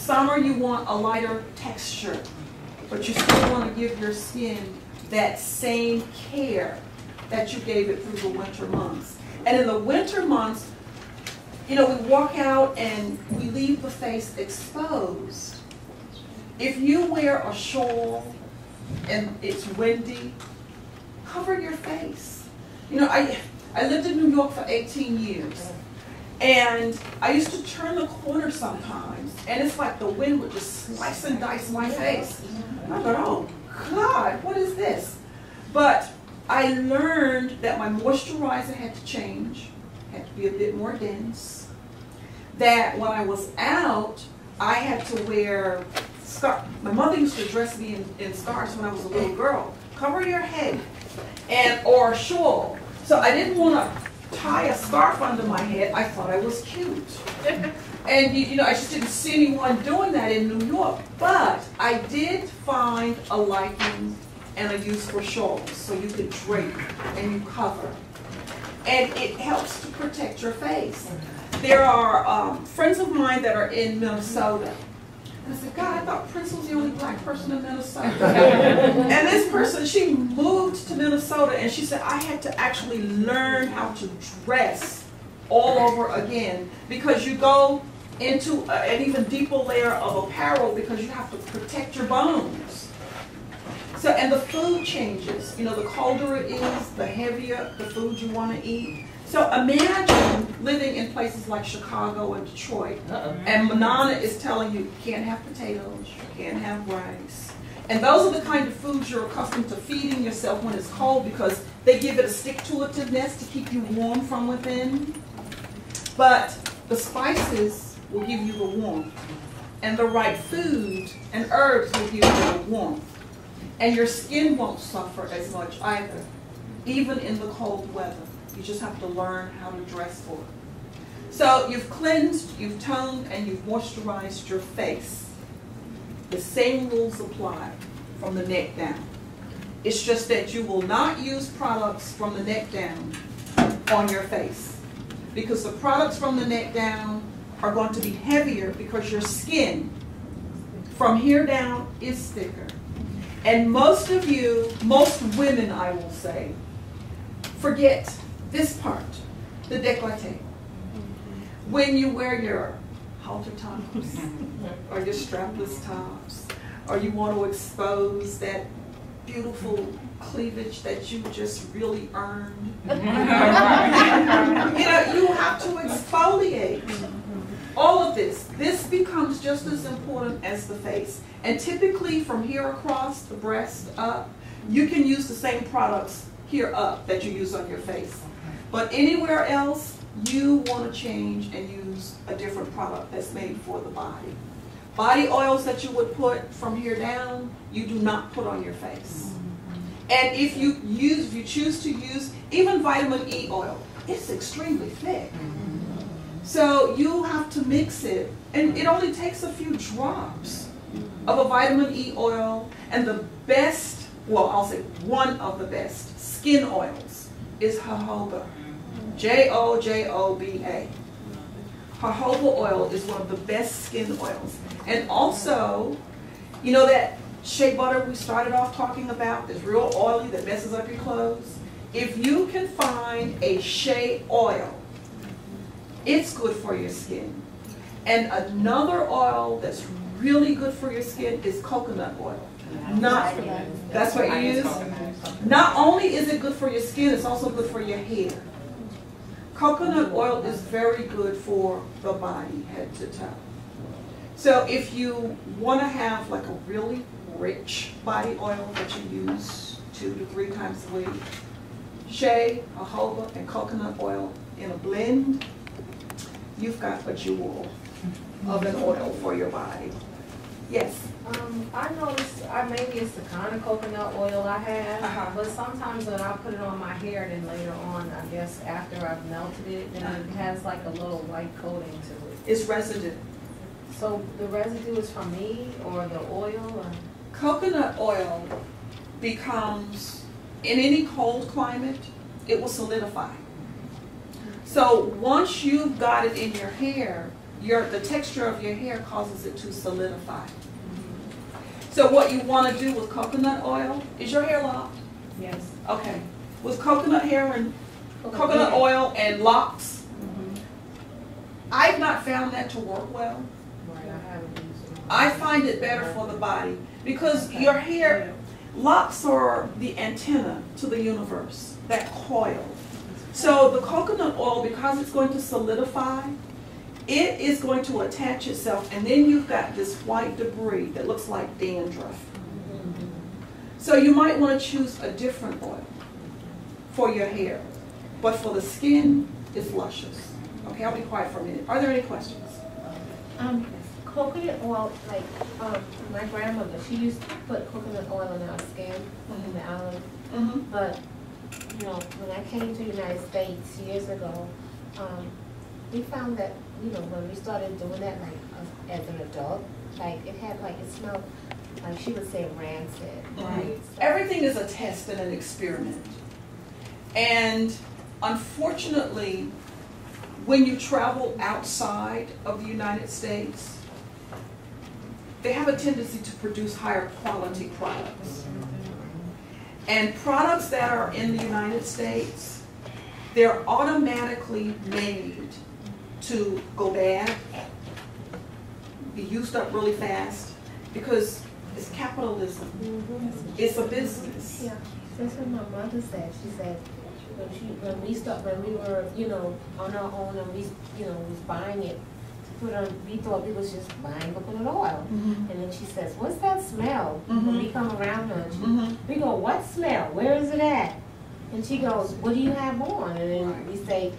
Summer, you want a lighter texture, but you still want to give your skin that same care that you gave it through the winter months. And in the winter months, you know, we walk out and we leave the face exposed. If you wear a shawl and it's windy, cover your face. You know, I lived in New York for 18 years. And I used to turn the corner sometimes, and it's like the wind would just slice and dice my face. And I thought, oh God, what is this? But I learned that my moisturizer had to change, had to be a bit more dense. That when I was out, I had to wear scarf. My mother used to dress me in scarves when I was a little girl. Cover your head, or a shawl. So I didn't want to tie a scarf under my head. I thought I was cute. And you know, I just didn't see anyone doing that in New York. But I did find a liking and a use for shawls. So you could drape and you cover. And it helps to protect your face. There are friends of mine that are in Minnesota. And I said, God, I thought Prince was the only black person in Minnesota. And this person, she moved to Minnesota, and she said, I had to actually learn how to dress all over again, because you go into an even deeper layer of apparel because you have to protect your bones. So, and the food changes. You know, the colder it is, the heavier the food you want to eat. So imagine living in places like Chicago and Detroit, and Manana is telling you, you can't have potatoes, you can't have rice. And those are the kind of foods you're accustomed to feeding yourself when it's cold, because they give it a stick-to-itiveness to keep you warm from within. But the spices will give you the warmth, and the right food and herbs will give you the warmth. And your skin won't suffer as much either, even in the cold weather. You just have to learn how to dress for it. So you've cleansed, you've toned, and you've moisturized your face. The same rules apply from the neck down. It's just that you will not use products from the neck down on your face, because the products from the neck down are going to be heavier because your skin from here down is thicker. And most of you, most women, I will say, forget this part, the décolleté. When you wear your halter tops or your strapless tops, or you want to expose that beautiful cleavage that you just really earned, you know, you have to exfoliate. All of this becomes just as important as the face. And typically from here across, the breast up, you can use the same products here up that you use on your face. But anywhere else, you want to change and use a different product that's made for the body. Body oils that you would put from here down, you do not put on your face. And if you choose to use even vitamin E oil, it's extremely thick. So you have to mix it, and it only takes a few drops of a vitamin E oil. And the best, well, I'll say one of the best skin oils is jojoba. Jojoba. Jojoba oil is one of the best skin oils. And also, you know that shea butter we started off talking about, that's real oily, that messes up your clothes? If you can find a shea oil, it's good for your skin. And another oil that's really good for your skin is coconut oil. That's what you use? Not only is it good for your skin, it's also good for your hair. Coconut oil is very good for the body, head to toe. So if you want to have like a really rich body oil that you use 2 to 3 times a week, shea, jojoba, and coconut oil in a blend, you've got a jewel of an oil for your body. Yes? I noticed, maybe it's the kind of coconut oil I have, but sometimes when I put it on my hair, then later on, I guess after I've melted it, then it has like a little white coating to it. It's residue. So the residue is from me, or the oil? Or? Coconut oil becomes, in any cold climate, it will solidify. So once you've got it in your hair, the texture of your hair causes it to solidify. So what you want to do with coconut oil, is your hair locked? Yes. Okay. With coconut hair and coconut oil and locks, I've not found that to work well. Right, I haven't used it. I find it better for the body because your hair, locks are the antenna to the universe, that coil. So the coconut oil, because it's going to solidify, it is going to attach itself, and then you've got this white debris that looks like dandruff. So you might want to choose a different oil for your hair, but for the skin, it's luscious. Okay, I'll be quiet for a minute. Are there any questions? Coconut oil, like my grandmother, she used to put coconut oil on our skin in the island. But you know, when I came to the United States years ago, we found that when we started doing that, like as an adult, like it smelled like she would say rancid. Right? So everything is a test and an experiment, and unfortunately, when you travel outside of the United States, they have a tendency to produce higher quality products. And products that are in the United States, they're automatically made to go bad, be used up really fast, because it's capitalism. It's a business. yeah, that's what my mother said. She said when we were on our own and we was buying it. We thought we was just buying coconut oil. And then she says, what's that smell? When we come around her, we go, what smell? Where is it at? And she goes, what do you have on? And then we say,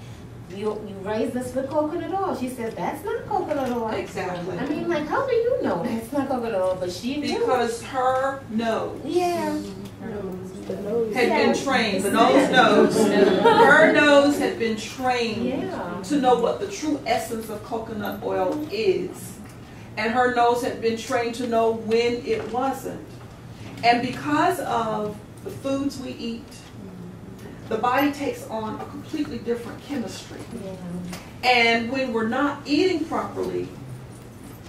you raised us with coconut oil. She says, that's not coconut oil. Exactly. I mean, like, how do you know that's not coconut oil? But she knew. Because her nose had been trained. The nose knows. Her nose had been trained to know what the true essence of coconut oil is. And her nose had been trained to know when it wasn't. And because of the foods we eat, the body takes on a completely different chemistry. And when we're not eating properly,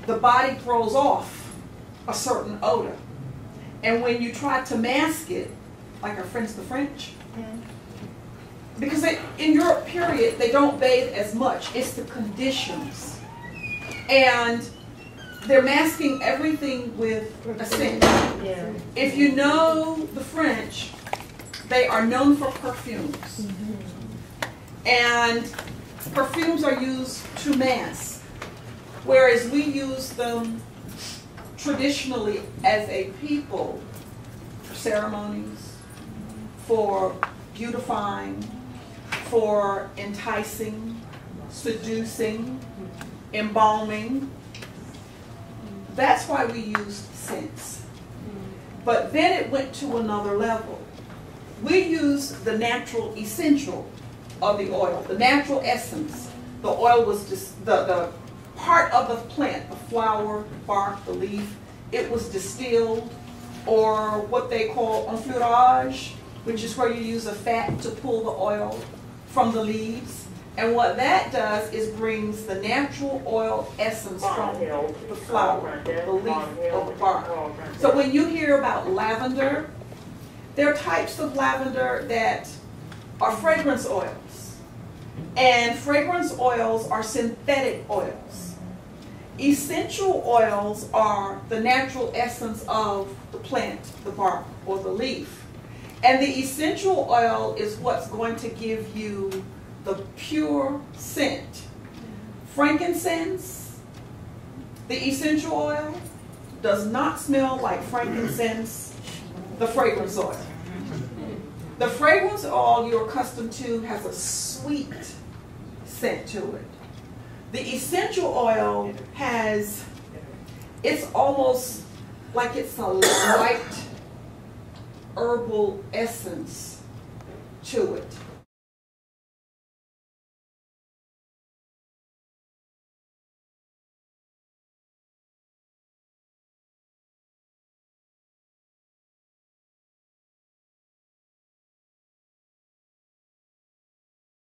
the body throws off a certain odor. And when you try to mask it, like our friends the French, because in Europe, period, they don't bathe as much. It's the conditions. And they're masking everything with a scent. If you know the French, they are known for perfumes. And perfumes are used to mask, whereas we use them traditionally as a people for ceremonies, for beautifying, for enticing, seducing, embalming. That's why we use scents. But then it went to another level. We use the natural essential of the oil, the natural essence. The oil was just the part of the plant, the flower, the bark, the leaf. It was distilled, or what they call enfleurage, which is where you use a fat to pull the oil from the leaves. And what that does is brings the natural oil essence from the flower, the leaf, or the bark. So when you hear about lavender, there are types of lavender that are fragrance oils. And fragrance oils are synthetic oils. Essential oils are the natural essence of the plant, the bark, or the leaf. And the essential oil is what's going to give you the pure scent. Frankincense, the essential oil, does not smell like frankincense, the fragrance oil. The fragrance oil you're accustomed to has a sweet scent to it. The essential oil it's almost like it's a light herbal essence to it.